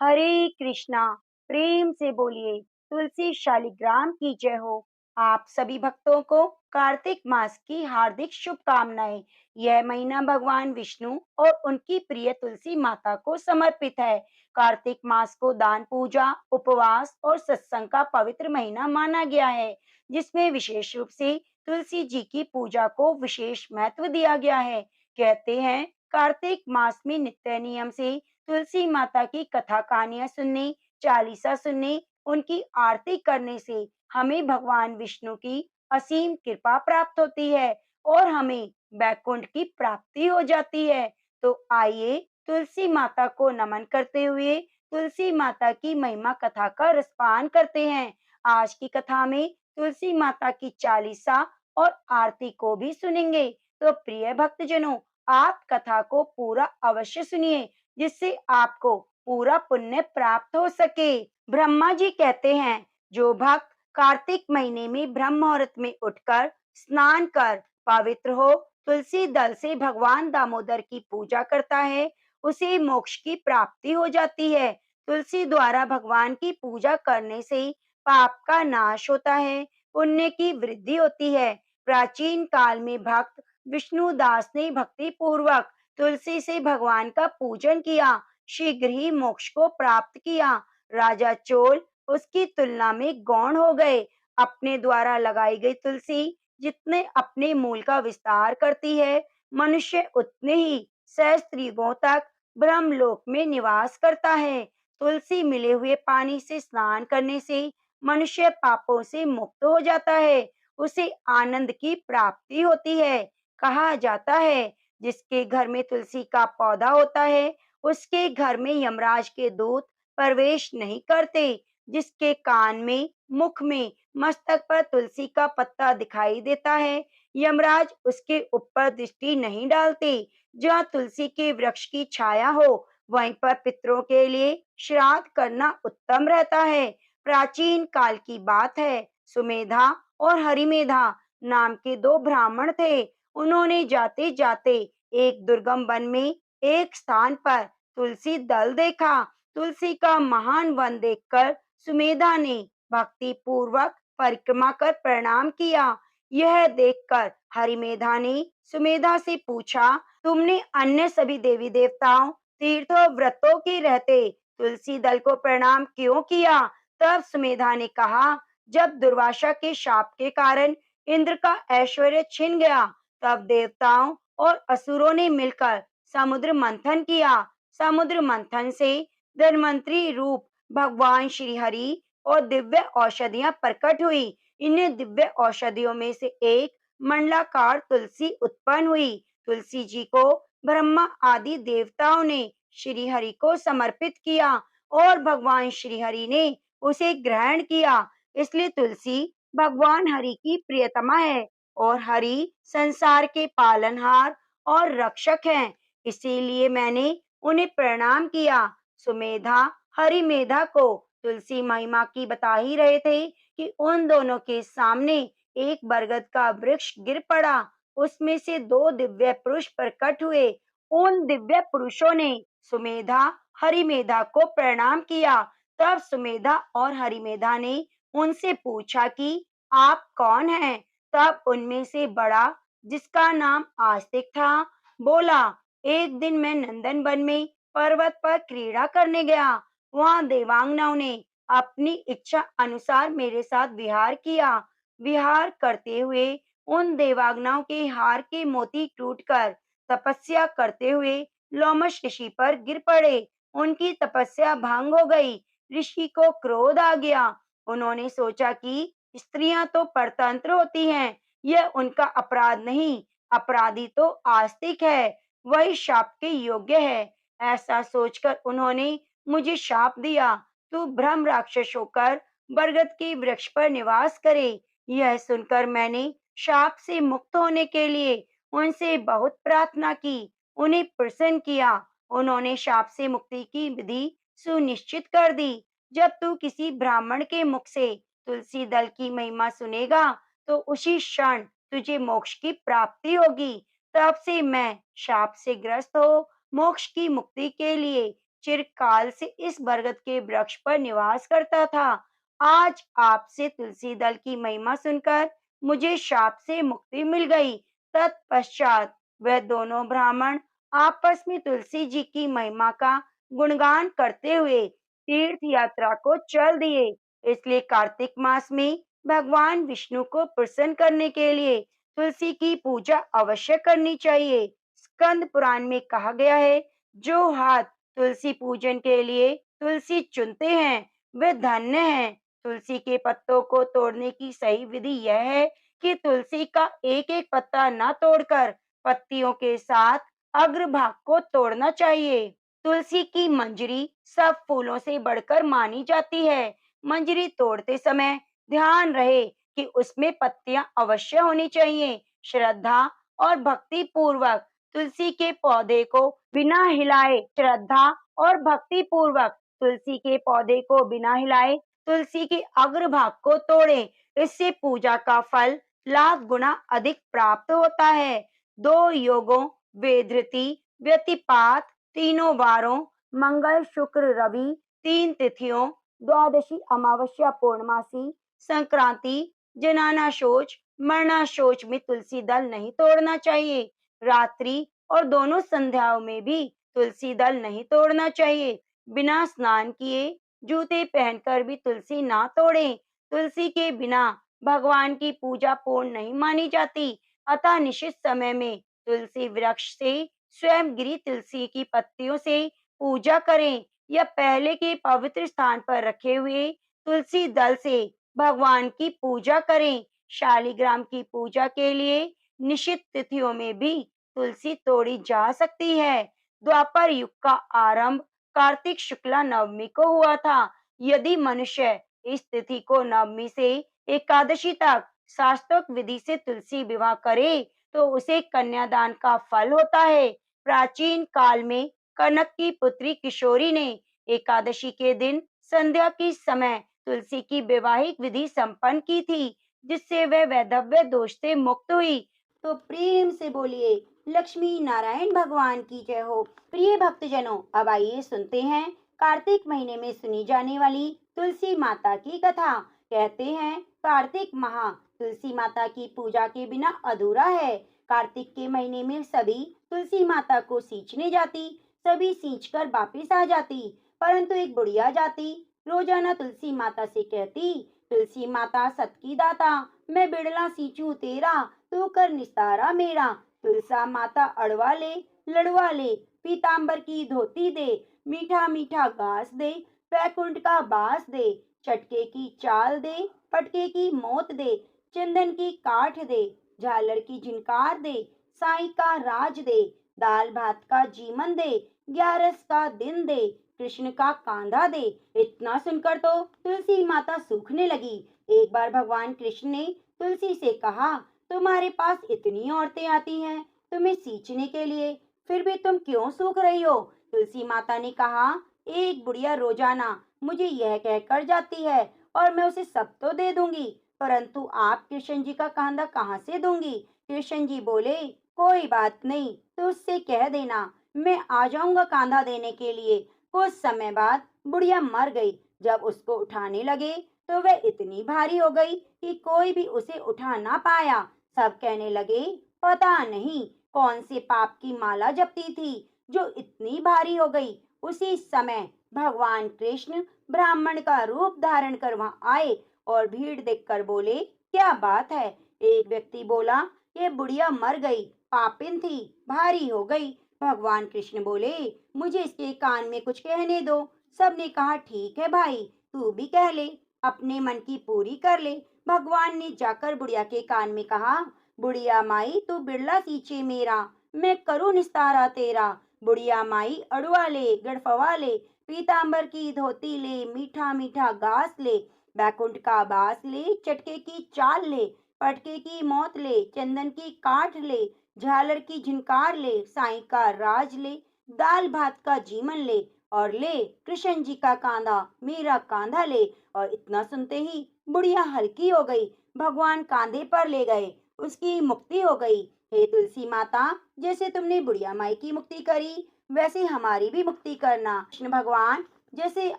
हरे कृष्णा। प्रेम से बोलिए तुलसी शालिग्राम की जय हो। आप सभी भक्तों को कार्तिक मास की हार्दिक शुभकामनाएं। यह महीना भगवान विष्णु और उनकी प्रिय तुलसी माता को समर्पित है। कार्तिक मास को दान, पूजा, उपवास और सत्संग का पवित्र महीना माना गया है, जिसमें विशेष रूप से तुलसी जी की पूजा को विशेष महत्व दिया गया है। कहते हैं, कार्तिक मास में नित्य नियम से तुलसी माता की कथा कहानियां सुनने, चालीसा सुनने, उनकी आरती करने से हमें भगवान विष्णु की असीम कृपा प्राप्त होती है और हमें वैकुंठ की प्राप्ति हो जाती है। तो आइए तुलसी माता को नमन करते हुए तुलसी माता की महिमा कथा का रसपान करते हैं। आज की कथा में तुलसी माता की चालीसा और आरती को भी सुनेंगे। तो प्रिय भक्तजनों, आप कथा को पूरा अवश्य सुनिए, जिससे आपको पूरा पुण्य प्राप्त हो सके। ब्रह्मा जी कहते हैं, जो भक्त कार्तिक महीने में ब्रह्म मुहूर्त में उठकर स्नान कर पवित्र हो, तुलसी दल से भगवान दामोदर की पूजा करता है, उसे मोक्ष की प्राप्ति हो जाती है। तुलसी द्वारा भगवान की पूजा करने से पाप का नाश होता है, पुण्य की वृद्धि होती है। प्राचीन काल में भक्त विष्णुदास ने भक्ति पूर्वक तुलसी से भगवान का पूजन किया, शीघ्र ही मोक्ष को प्राप्त किया। राजा चोल उसकी तुलना में गौण हो गए। अपने द्वारा लगाई गई तुलसी जितने अपने मूल का विस्तार करती है, मनुष्य उतने ही सहस्त्र तक ब्रह्मलोक में निवास करता है। तुलसी मिले हुए पानी से स्नान करने से मनुष्य पापों से मुक्त हो जाता है, उसे आनंद की प्राप्ति होती है। कहा जाता है, जिसके घर में तुलसी का पौधा होता है, उसके घर में यमराज के दूत प्रवेश नहीं करते। जिसके कान में, मुख में, मस्तक पर तुलसी का पत्ता दिखाई देता है, यमराज उसके ऊपर दृष्टि नहीं डालते। जहाँ तुलसी के वृक्ष की छाया हो, वहीं पर पितरों के लिए श्राद्ध करना उत्तम रहता है। प्राचीन काल की बात है, सुमेधा और हरिमेधा नाम के दो ब्राह्मण थे। उन्होंने जाते जाते एक दुर्गम वन में एक स्थान पर तुलसी दल देखा। तुलसी का महान वन देखकर सुमेधा ने भक्ति पूर्वक परिक्रमा कर प्रणाम किया। यह देखकर हरिमेधा ने सुमेधा से पूछा, तुमने अन्य सभी देवी देवताओं, तीर्थों, व्रतों के रहते तुलसी दल को प्रणाम क्यों किया? तब सुमेधा ने कहा, जब दुर्वासा के शाप के कारण इंद्र का ऐश्वर्य छिन गया, तब देवताओं और असुरों ने मिलकर समुद्र मंथन किया। समुद्र मंथन से धन्वंतरी रूप भगवान श्री हरि और दिव्य औषधियां प्रकट हुई। इन्हें दिव्य औषधियों में से एक मंडलाकार तुलसी उत्पन्न हुई। तुलसी जी को ब्रह्मा आदि देवताओं ने श्री हरि को समर्पित किया और भगवान श्री हरि ने उसे ग्रहण किया। इसलिए तुलसी भगवान हरि की प्रियतमा है और हरि संसार के पालनहार और रक्षक हैं। इसीलिए मैंने उन्हें प्रणाम किया। सुमेधा हरिमेधा को तुलसी महिमा की बता ही रहे थे कि उन दोनों के सामने एक बरगद का वृक्ष गिर पड़ा। उसमें से दो दिव्य पुरुष प्रकट हुए। उन दिव्य पुरुषों ने सुमेधा हरिमेधा को प्रणाम किया। तब सुमेधा और हरिमेधा ने उनसे पूछा कि आप कौन हैं? तब उनमें से बड़ा, जिसका नाम आस्तिक था, बोला, एक दिन मैं नंदन वन में पर्वत पर क्रीड़ा करने गया। वहां देवांगनाओं ने अपनी इच्छा अनुसार मेरे साथ विहार किया। विहार करते हुए उन देवांगनाओं के हार के मोती टूटकर तपस्या करते हुए लोमश ऋषि पर गिर पड़े। उनकी तपस्या भंग हो गई। ऋषि को क्रोध आ गया। उन्होंने सोचा कि स्त्रियां तो परतंत्र होती हैं, यह उनका अपराध नहीं, अपराधी तो आस्तिक है, वही शाप के योग्य है। ऐसा सोचकर उन्होंने मुझे शाप दिया, तू ब्रह्म राक्षस होकर बरगद के वृक्ष पर निवास करे। यह सुनकर मैंने शाप से मुक्त होने के लिए उनसे बहुत प्रार्थना की, उन्हें प्रसन्न किया। उन्होंने शाप से मुक्ति की विधि सुनिश्चित कर दी। जब तू किसी ब्राह्मण के मुख से तुलसी दल की महिमा सुनेगा, तो उसी क्षण तुझे मोक्ष की प्राप्ति होगी। तब से मैं शाप से ग्रस्त हो मोक्ष की मुक्ति के लिए चिरकाल से इस बरगद के वृक्ष पर निवास करता था। आज आपसे तुलसी दल की महिमा सुनकर मुझे शाप से मुक्ति मिल गई। तत्पश्चात वह दोनों ब्राह्मण आपस में तुलसी जी की महिमा का गुणगान करते हुए तीर्थ यात्रा को चल दिए। इसलिए कार्तिक मास में भगवान विष्णु को प्रसन्न करने के लिए तुलसी की पूजा अवश्य करनी चाहिए। स्कंद पुराण में कहा गया है, जो हाथ तुलसी पूजन के लिए तुलसी चुनते हैं वे धन्य हैं। तुलसी के पत्तों को तोड़ने की सही विधि यह है कि तुलसी का एक एक पत्ता न तोड़कर पत्तियों के साथ अग्रभाग को तोड़ना चाहिए। तुलसी की मंजरी सब फूलों से बढ़कर मानी जाती है। मंजरी तोड़ते समय ध्यान रहे कि उसमें पत्तियां अवश्य होनी चाहिए। श्रद्धा और भक्ति पूर्वक तुलसी के पौधे को बिना हिलाए श्रद्धा और भक्ति पूर्वक तुलसी के पौधे को बिना हिलाए तुलसी के अग्रभाग को तोड़ें। इससे पूजा का फल लाख गुना अधिक प्राप्त होता है। दो योगों वेदृति व्यतिपात तीनों वारों मंगल शुक्र रवि तीन तिथियों द्वादशी अमावस्या पूर्णमासी संक्रांति जनाना शोच मरना शोच में तुलसी दल नहीं तोड़ना चाहिए। रात्रि और दोनों संध्याओं में भी तुलसी दल नहीं तोड़ना चाहिए। बिना स्नान किए जूते पहनकर भी तुलसी ना तोड़ें। तुलसी के बिना भगवान की पूजा पूर्ण नहीं मानी जाती। अतः निश्चित समय में तुलसी वृक्ष से स्वयं गिरी तुलसी की पत्तियों से पूजा करें या पहले के पवित्र स्थान पर रखे हुए तुलसी दल से भगवान की पूजा करें। शालिग्राम की पूजा के लिए निश्चित तिथियों में भी तुलसी तोड़ी जा सकती है। द्वापर युग का आरंभ कार्तिक शुक्ला नवमी को हुआ था। यदि मनुष्य इस तिथि को नवमी से एकादशी तक शास्त्रोक्त विधि से तुलसी विवाह करे तो उसे कन्यादान का फल होता है। प्राचीन काल में कनक की पुत्री किशोरी ने एकादशी के दिन संध्या की समय तुलसी की वैवाहिक विधि संपन्न की थी, जिससे वह वैधव्य दोष से मुक्त हुई। तो प्रेम से बोलिए लक्ष्मी नारायण भगवान की जय हो। प्रिय भक्तजनों, अब आइए सुनते हैं कार्तिक महीने में सुनी जाने वाली तुलसी माता की कथा। कहते हैं कार्तिक माह तुलसी माता की पूजा के बिना अधूरा है। कार्तिक के महीने में सभी तुलसी माता को सींचने जाती, सभी सींचकर वापिस आ जाती, परंतु एक बुढ़िया जाती रोजाना तुलसी माता से कहती, तुलसी माता सत की दाता, मैं बिड़ला सींचू तेरा, तू कर निस्तारा मेरा। तुलसा माता अड़वा ले लड़वा ले, पीताम्बर की धोती दे, मीठा मीठा घास दे, वैकुंठ का बास दे, चटके की चाल दे, पटके की मौत दे, चंदन की काठ दे, झालर की झिनकार दे, साई का राज दे, दाल भात का जीवन दे, ग्यारस का दिन दे, कृष्ण का कांधा दे। इतना सुनकर तो तुलसी माता सूखने लगी। एक बार भगवान कृष्ण ने तुलसी से कहा, तुम्हारे पास इतनी औरतें आती हैं तुम्हें सींचने के लिए, फिर भी तुम क्यों सूख रही हो? तुलसी माता ने कहा, एक बुढ़िया रोजाना मुझे यह कहकर जाती है और मैं उसे सब तो दे दूंगी, परंतु आप कृष्ण जी का कांधा कहाँ से दूंगी? कृष्ण जी बोले, कोई बात नहीं, तो उससे कह देना मैं आ जाऊंगा कांधा देने के लिए। कुछ समय बाद बुढ़िया मर गई। जब उसको उठाने लगे तो वह इतनी भारी हो गई कि कोई भी उसे उठा ना पाया। सब कहने लगे, पता नहीं कौन से पाप की माला जपती थी जो इतनी भारी हो गई। उसी समय भगवान कृष्ण ब्राह्मण का रूप धारण कर वहां आए और भीड़ देखकर बोले, क्या बात है? एक व्यक्ति बोला, ये बुढ़िया मर गई, पापिन थी, भारी हो गई। भगवान कृष्ण बोले, मुझे इसके कान में कुछ कहने दो। सबने कहा, ठीक है भाई, तू भी कह ले, अपने मन की पूरी कर ले। भगवान ने जाकर बुढ़िया के कान में कहा, बुढ़िया माई तू बिड़ला सींचे मेरा, मैं करूँ निस्तारा तेरा। बुढ़िया माई अड़ुआ ले गड़फवा ले, पीताम्बर की धोती ले, मीठा मीठा घास ले, बैकुंठ का बास ले, चटके की चाल ले, पटके की मौत ले, चंदन की काठ ले, झालर की झिनकार ले, साईं का राज ले, दाल भात का जीवन ले, और ले कृष्ण जी का कांधा, मेरा कांधा ले। और इतना सुनते ही बुढ़िया हल्की हो गई। भगवान कांधे पर ले गए, उसकी मुक्ति हो गई। हे तुलसी माता, जैसे तुमने बुढ़िया माई की मुक्ति करी, वैसे हमारी भी मुक्ति करना। कृष्ण भगवान, जैसे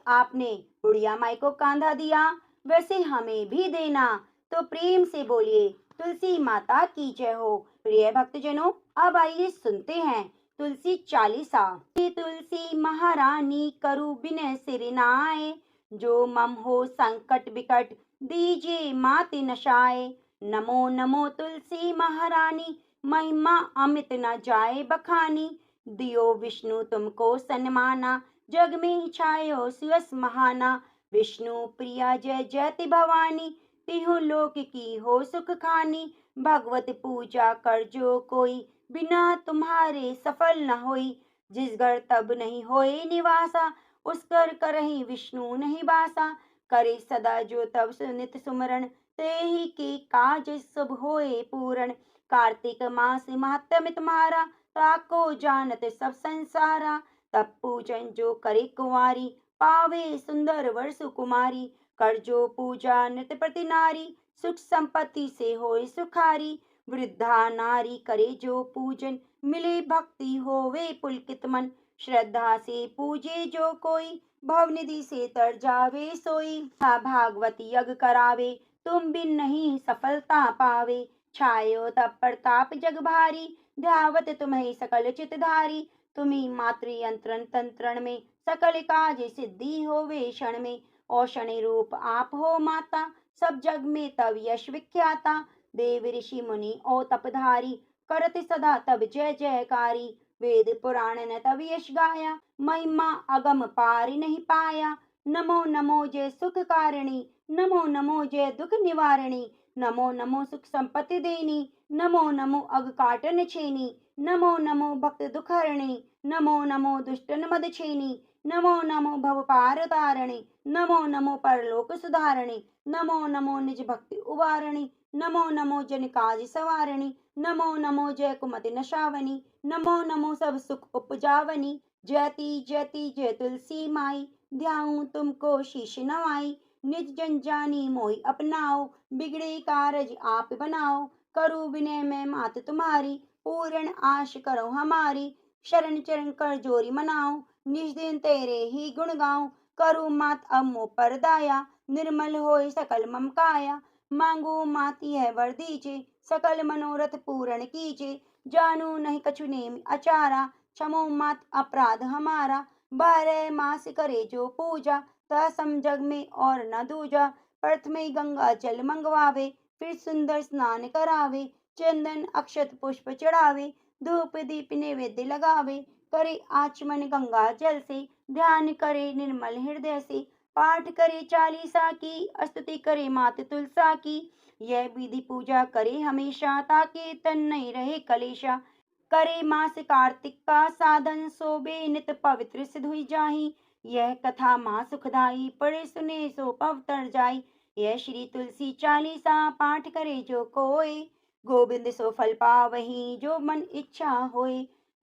आपने बुढ़िया माई को कांधा दिया, वैसे हमें भी देना। तो प्रेम से बोलिए तुलसी माता की जय हो। प्रिय भक्तजनों, अब आइए सुनते हैं तुलसी चालीसा। हे तुलसी महारानी करु बिन सिर नाय, जो मम हो संकट बिकट दीजिए मात नशाए। नमो नमो तुलसी महारानी, महिमा अमित न जाए बखानी। दियो विष्णु तुमको सन्माना, जग में छायो सुयस महाना। विष्णु प्रिया जय जयति भवानी, तिहु लोक की हो सुख खानी। भगवत पूजा कर जो कोई, बिना तुम्हारे सफल न होई। जिस घर तब नहीं होए निवासा, उस घर करहि विष्णु नहीं बासा। करे सदा जो तब सुनित सुमरण, ते ही के काज सब होए पूरण। कार्तिक मास महात्म्य तुम्हारा, ताको जानत सब संसारा। तब पूजन जो करे कुंवारी, पावे सुंदर वर सुकुमारी। कर जो पूजा नित प्रति नारी, सुख संपत्ति से होए सुखारी। वृद्धा नारी करे जो पूजन, मिले भक्ति होवे पुलकित मन। श्रद्धा से पूजे जो कोई, भवनिधि से तर जावे सोई। भागवत यज्ञ करावे, तुम बिन नहीं सफलता पावे। छायो तब प्रताप जग भारी, ध्यावत तुम्हें सकल चितधारी। तुम्ही मातृ यंत्रण तंत्रण में, सकल काज सिद्धि होवे क्षण में। औषण रूप आप हो माता, सब जग में तब यश विख्याता। देव ऋषि मुनि ओ तपधारी, करत सदा तब जय जयकारी। वेद पुराण न तब यश गाया, महिमा अगम पार नहीं पाया। नमो नमो जय सुख कारिणी, नमो नमो जय दुख निवारिणी। नमो नमो सुख संपत्ति देनी, नमो नमो अग काटन छेनी। नमो नमो भक्त दुख हरणी, नमो नमो दुष्टन मद छेनी। नमो नमो भव पार तारणी, नमो नमो परलोक सुधारणी। नमो नमो निज भक्ति उवारणी, नमो नमो जन काज सवारणी। नमो नमो जय कुमति नशावनी, नमो नमो सब सुख उपजावनी। जयति जयति जय तुलसी माई, ध्याऊं तुमको शीश नवाई। निज जन जानी मोहि अपनाओ, बिगड़े कारज आप बनाओ। करूं विनय मैं मात तुम्हारी, पूर्ण आश करो हमारी। शरण चरण कर जोरी मनाओ, निज दिन तेरे ही गुण गाऊं। करूं मात अब मोह पर दाया, निर्मल होए सकल मम काया। मांगू मात यह वर दीजे, सकल मनोरथ पूर्ण कीजे। जानू नहीं कछु नेम अचारा, क्षमो मात अपराध हमारा। 12 मास करे जो पूजा, तसम जग में और न दूजा। प्रथमे गंगा जल मंगवावे, फिर सुंदर स्नान करावे। चंदन अक्षत पुष्प चढ़ावे, धूप दीप नैवेद्य लगावे। करे आचमन गंगा जल से, ध्यान करे निर्मल हृदय से। पाठ करे चालीसा की, स्तुति करे मात तुलसा की। यह विधि पूजा करे हमेशा, ताकि तन नहीं रहे कलेशा। करे मास कार्तिक का साधन, सोबे नित पवित्र सिद्ध हुई जाही। यह कथा माँ सुखदाई, पढ़े सुने सो पवतर जाई। यह श्री तुलसी चालीसा, पाठ करे जो कोय। गोविंद सो फल पावहीं, जो मन इच्छा होए।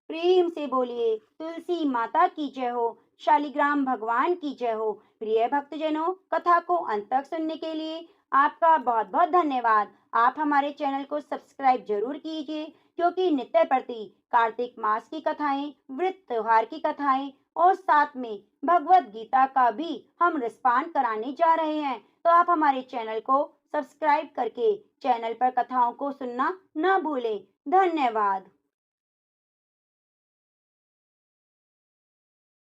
प्रेम से बोलिए तुलसी माता की जय हो, शालिग्राम भगवान की जय हो। प्रिय भक्तजनों, कथा को अंत तक सुनने के लिए आपका बहुत बहुत धन्यवाद। आप हमारे चैनल को सब्सक्राइब जरूर कीजिए, क्योंकि नित्य प्रति कार्तिक मास की कथाएं, व्रत त्योहार की कथाएं और साथ में भगवत गीता का भी हम रसपान कराने जा रहे हैं। तो आप हमारे चैनल को सब्सक्राइब करके चैनल पर कथाओं को सुनना न भूलें। धन्यवाद।